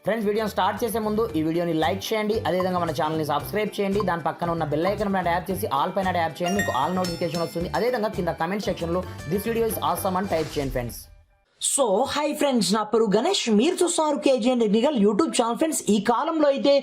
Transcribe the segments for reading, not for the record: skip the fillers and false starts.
Friends వీడియోని start చేసే ముందు ఈ వీడియోని లైక్ చేయండి, అదేవిధంగా మన ఛానల్ని సబ్స్క్రైబ్ చేయండి, దాని పక్కన ఉన్న బెల్ ఐకాన్ పైన ట్యాప్ చేసి ఆల్ పైన ట్యాప్ చేయండి, మీకు ఆల్ నోటిఫికేషన్ వస్తుంది. అదేవిధంగా కింద కమెంట్ సెక్షన్లో దిస్ వీడియో ఇస్ ఆసమ్ అని టైప్ చేయండి ఫ్రెండ్స్. సో హై ఫ్రెండ్స్, నా పేరు గణేష్, మీరు చూస్తున్నారు KGN technical YouTube channel. Friends, ఈ కాలంలో అయితే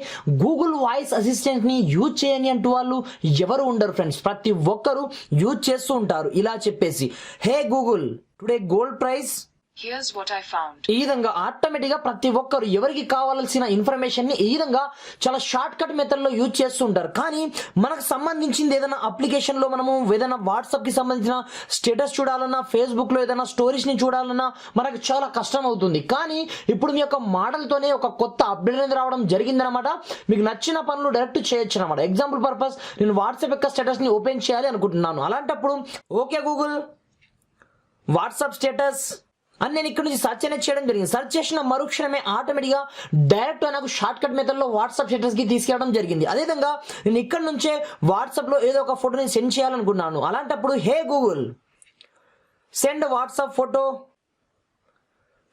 గూగుల్ వాయిస్ అసిస్టెంట్ ని యూజ్ చేయని అంటూ వాళ్ళు ఎవరు ఉండరు ఫ్రెండ్స్. ప్రతి ఒక్కరు యూజ్ చేస్తూ ఉంటారు. ఇలా చెప్పేసి, హే Google, today gold price, Here's what I found. ఈ విధంగా ఆటోమేటిక్ గా ప్రతి ఒక్కరు ఎవరికి కావాల్సిన ఇన్ఫర్మేషన్ ని ఈ విధంగా చాలా షార్ట్ కట్ మెథడ్ లో యూజ్ చేస్తూ ఉంటారు. కానీ మనకు సంబంధించింది ఏదైనా అప్లికేషన్ లో మనము ఏదైనా వాట్సాప్ కి సంబంధించిన స్టేటస్ చూడాలన్నా, ఫేస్బుక్ లో ఏదైనా స్టోరీస్ ని చూడాలన్నా మనకు చాలా కష్టం అవుతుంది. కానీ ఇప్పుడు మీ యొక్క మోడల్ తోనే ఒక కొత్త అప్డేట్ అనేది రావడం జరిగిందనమాట. మీకు నచ్చిన పనులు డైరెక్ట్ చేయొచ్చు అనమాట. ఎగ్జాంపుల్ పర్పస్, నేను వాట్సాప్ యొక్క స్టేటస్ ని ఓపెన్ చేయాలి అనుకుంటున్నాను. అలాంటప్పుడు ఓకే గూగుల్ వాట్సాప్ స్టేటస్ అని నేను ఇక్కడ నుంచి సర్చ్ అనేది చేయడం జరిగింది. సర్చ్ చేసిన మరుక్షణమే ఆటోమేటిక్ గా డైరెక్ట్ నాకు షార్ట్ కట్ మెథడ్ లో వాట్సాప్ స్టేటస్ కి తీసుకెళ్ళడం జరిగింది. అదేవిధంగా నేను ఇక్కడ నుంచే వాట్సాప్ లో ఏదో ఒక ఫోటోని సెండ్ చేయాలనుకున్నాను. అలాంటప్పుడు హే గూగుల్ సెండ్ వాట్సాప్ ఫోటో,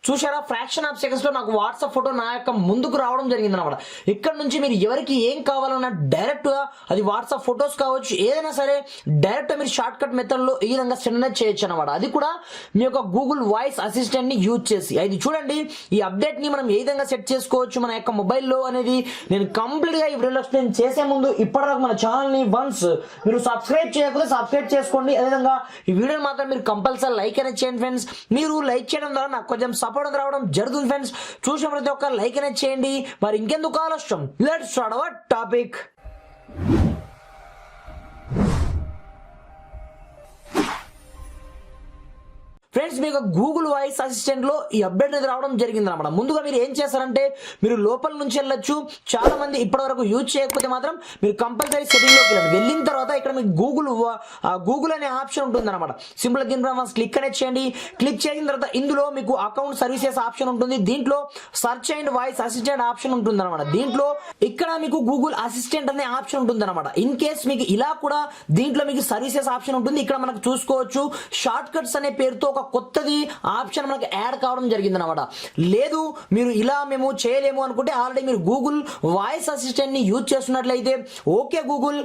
చూసారా, ఫ్రాక్షన్ ఆఫ్ సెకండ్స్ లో నాకు వాట్సాప్ ఫోటో నా యొక్క ముందుకు రావడం జరిగింది అనమాట. ఇక్కడ నుంచి మీరు ఎవరికి ఏం కావాలన్నా డైరెక్ట్ గా, అది వాట్సాప్ ఫోటోస్ కావచ్చు, ఏదైనా సరే డైరెక్ట్ మీరు షార్ట్ కట్ మెథడ్ లో ఈ విధంగా సెండ్ అనేది చేయొచ్చు అనమాట. అది కూడా మీ యొక్క గూగుల్ వాయిస్ అసిస్టెంట్ ని యూజ్ చేసి. అది చూడండి, ఈ అప్డేట్ ని మనం ఏ విధంగా సెట్ చేసుకోవచ్చు మన యొక్క మొబైల్లో అనేది నేను కంప్లీట్ గా ఈ వీడియోలో ఎక్స్ప్లెయిన్ చేసే ముందు ఇప్పటిదాకా మన ఛానల్ ని వన్స్ మీరు సబ్స్క్రైబ్ చేయకపోతే సబ్స్క్రైబ్ చేసుకోండి. అదేవిధంగా ఈ వీడియోని మాత్రం మీరు కంపల్సరీ లైక్ అనేది చేయండి ఫ్రెండ్స్. మీరు లైక్ చేయడం ద్వారా నాకు కొంచెం సపోర్ట్ రావడం జరుగుతుంది ఫ్రెండ్స్. చూసిన ప్రతి ఒక్క లైక్ అనేది చేయండి. మరి ఇంకెందుకు ఆలస్యం, let's start our topic. Friends, మీకు గూగుల్ వాయిస్ అసిస్టెంట్ లో ఈ అప్డేట్ అనేది రావడం జరిగింది అనమాట. ముందుగా మీరు ఏం చేస్తారంటే, మీరు లోపల నుంచి వెళ్ళొచ్చు. చాలా మంది ఇప్పటి వరకు యూజ్ చేయకపోతే మాత్రం మీరు కంపల్సరీ సెట్టింగ్ లోకి వెళ్ళండి. వెళ్ళిన తర్వాత ఇక్కడ మీకు గూగుల్ అనే ఆప్షన్ ఉంటుంది అనమాట. సింపుల్ గా దీనిపై క్లిక్ అనేది చేయండి. క్లిక్ చేసిన తర్వాత ఇందులో మీకు అకౌంట్ సర్వీసెస్ ఆప్షన్ ఉంటుంది. దీంట్లో search and voice assistant option ఉంటుంది అనమాట. దీంట్లో ఇక్కడ మీకు గూగుల్ అసిస్టెంట్ అనే ఆప్షన్ ఉంటుంది అనమాట. ఇన్ కేస్ మీకు ఇలా కూడా దీంట్లో మీకు సర్వీసెస్ ఆప్షన్ ఉంటుంది. ఇక్కడ మనకు చూసుకోవచ్చు, షార్ట్ కట్స్ అనే పేరుతో ఒక కొత్తది ఆప్షన్ మనకు యాడ్ కావడం జరిగింది అనమాట. లేదు మీరు ఇలా మేము చేయలేము అనుకుంటే, ఆల్రెడీ మీరు గూగుల్ వాయిస్ అసిస్టెంట్ ని యూజ్ చేస్తున్నట్లయితే ఓకే గూగుల్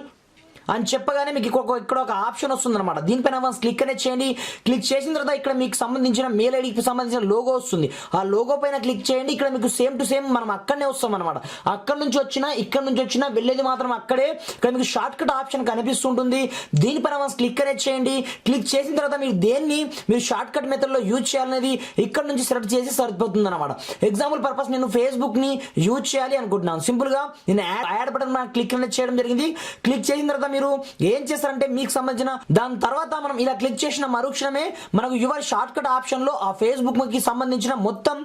అని చెప్పగానే మీకు ఇక్కడ ఒక ఆప్షన్ వస్తుంది అనమాట. దీనిపైన క్లిక్ అనేది చేయండి. క్లిక్ చేసిన తర్వాత ఇక్కడ మీకు సంబంధించిన మెయిల్ ఐడికి సంబంధించిన లోగో వస్తుంది. ఆ లోగో పైన క్లిక్ చేయండి. ఇక్కడ మీకు సేమ్ టు సేమ్ మనం అక్కడనే వస్తాం అనమాట. అక్కడ నుంచి వచ్చినా ఇక్కడ నుంచి వచ్చినా వెళ్ళేది మాత్రం అక్కడే. ఇక్కడ మీకు షార్ట్ కట్ ఆప్షన్ కనిపిస్తుంటుంది. దీనిపైన క్లిక్ అనేది చేయండి. క్లిక్ చేసిన తర్వాత మీరు దేన్ని మీరు షార్ట్ కట్ మెథడ్ లో యూజ్ చేయాలనేది ఇక్కడ నుంచి సెలెక్ట్ చేసి సరిపోతుంది అనమాట. ఎగ్జాంపుల్ పర్పస్ నేను ఫేస్బుక్ ని యూజ్ చేయాలి అనుకుంటున్నాను. సింపుల్ గా నేను యాడ్ బటన్ క్లిక్ అనేది చేయడం జరిగింది. క్లిక్ చేసిన తర్వాత మీరు ఏం చేస్తారంటే, మీకు సంబంధించిన దాని తర్వాత మనం ఇలా క్లిక్ చేసిన మరుక్షణమే మనకు యువర్ షార్ట్ కట్ ఆప్షన్ లో ఆ ఫేస్బుక్ కి సంబంధించిన మొత్తం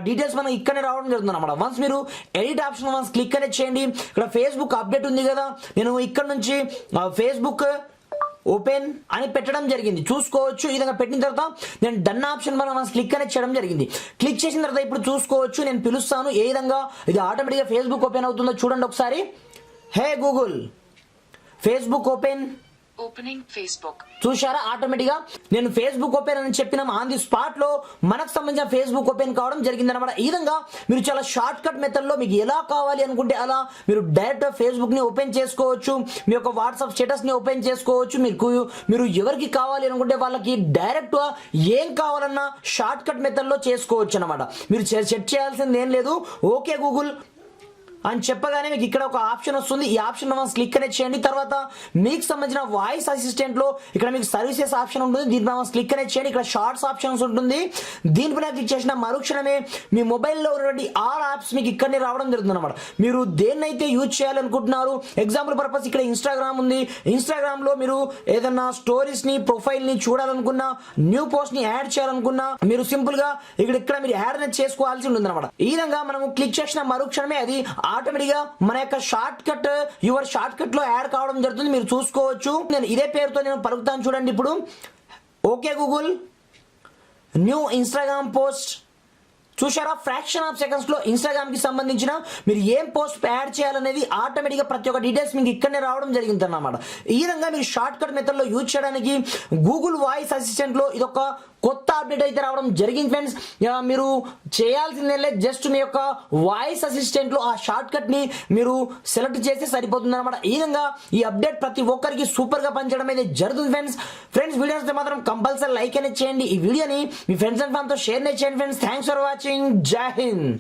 డీటెయిల్స్ మనకు ఇక్కడనే రావడం జరుగుతుంది అనమాట. వన్స్ మీరు ఎడిట్ ఆప్షన్ క్లిక్ అనేది చేయండి. ఇక్కడ ఫేస్బుక్ అప్డేట్ ఉంది కదా, నేను ఇక్కడ నుంచి ఫేస్బుక్ ఓపెన్ అని పెట్టడం జరిగింది. చూసుకోవచ్చు. ఈ విధంగా పెట్టిన తర్వాత నేను డన్ ఆప్షన్ మనం క్లిక్ అనేది చేయడం జరిగింది. క్లిక్ చేసిన తర్వాత ఇప్పుడు చూసుకోవచ్చు, నేను పిలుస్తాను ఏ విధంగా ఇది ఆటోమేటిక్గా ఫేస్బుక్ ఓపెన్ అవుతుందో చూడండి ఒకసారి. హే గూగుల్ ఫేస్బుక్ Opening Facebook. చూశారా, ఆటోమేటిక్ గా నేను ఫేస్బుక్ ఓపెన్ అని చెప్పిన ఆన్ ది స్పాట్ లో మనకు సంబంధించిన ఫేస్బుక్ ఓపెన్ కావడం జరిగింది అనమాట. ఈ విధంగా మీరు చాలా షార్ట్ కట్ మెథడ్ లో మీకు ఎలా కావాలి అనుకుంటే అలా మీరు డైరెక్ట్ ఫేస్బుక్ ని ఓపెన్ చేసుకోవచ్చు. మీ యొక్క వాట్సాప్ స్టేటస్ ని ఓపెన్ చేసుకోవచ్చు. మీరు ఎవరికి కావాలి అనుకుంటే వాళ్ళకి డైరెక్ట్ గా ఏం కావాలన్నా షార్ట్ కట్ మెథడ్ లో చేసుకోవచ్చు అనమాట. మీరు సెట్ చేయాల్సింది ఏం లేదు. ఓకే గూగుల్ అని చెప్పగానే మీకు ఇక్కడ ఒక ఆప్షన్ వస్తుంది. ఈ ఆప్షన్ క్లిక్ అనేది చేయండి. తర్వాత మీకు సంబంధించిన వాయిస్ అసిస్టెంట్ లో ఇక్కడ మీకు సర్వీసెస్ ఆప్షన్ ఉంటుంది. దీనిపై క్లిక్ అనేది చేయండి. ఇక్కడ షార్ట్స్ ఆప్షన్స్ ఉంటుంది. దీనిపైన క్లిక్ చేసిన మరుక్షణమే మీ మొబైల్లో ఉన్నటువంటి ఆల్ యాప్స్ మీకు ఇక్కడనే రావడం జరుగుతుంది అనమాట. మీరు దేన్నైతే యూజ్ చేయాలనుకుంటున్నారు, ఎగ్జాంపుల్ పర్పస్ ఇక్కడ ఇన్స్టాగ్రామ్ ఉంది. ఇన్స్టాగ్రామ్ లో మీరు ఏదన్నా స్టోరీస్ ని, ప్రొఫైల్ ని చూడాలనుకున్నా, న్యూ పోస్ట్ ని యాడ్ చేయాలనుకున్నా మీరు సింపుల్ గా ఇక్కడ మీరు యాడ్ అనేది చేసుకోవాల్సి ఉంటుంది అనమాట. ఈ విధంగా మనం క్లిక్ చేసిన మరుక్షణమే అది ఆటోమేటిక్ గా మన యొక్క short cut your short cut లో యాడ్ కావడం జరుగుతుంది. మీరు చూసుకోవచ్చు. నేను ఇదే పేరుతో నేను పలుకుతాను చూడండి. ఇప్పుడు okay Google new Instagram post. చూశారా, ఫ్రాక్షన్ ఆఫ్ సెకండ్స్ లో ఇన్స్టాగ్రామ్ కి సంబంధించిన మీరు ఏం పోస్ట్ యాడ్ చేయాలనేది ఆటోమేటిక్ గా ప్రతి ఒక్క డీటెయిల్స్ మీకు ఇక్కడనే రావడం జరిగింది అన్నమాట. ఈ విధంగా మీరు షార్ట్ కట్ మెథడ్ లో యూజ్ చేయడానికి గూగుల్ వాయిస్ అసిస్టెంట్ లో ఇదొక కొత్త అప్డేట్ అయితే రావడం జరిగింది ఫ్రెండ్స్. మీరు చేయాల్సిందే జస్ట్ మీ యొక్క వాయిస్ అసిస్టెంట్ లో ఆ షార్ట్ కట్ ని మీరు సెలెక్ట్ చేస్తే సరిపోతుంది అనమాట. ఈ విధంగా ఈ అప్డేట్ ప్రతి ఒక్కరికి సూపర్ గా పనిచేయడం అయితే జరుగుతుంది ఫ్రెండ్స్. వీడియోస్ మాత్రం కంపల్సరీ లైక్ అనేది చేయండి. ఈ వీడియోని మీ ఫ్రెండ్స్ అండ్ ఫ్యామిలీతో షేర్ చేయండి ఫ్రెండ్స్. Thanks for watching. జై హింద్.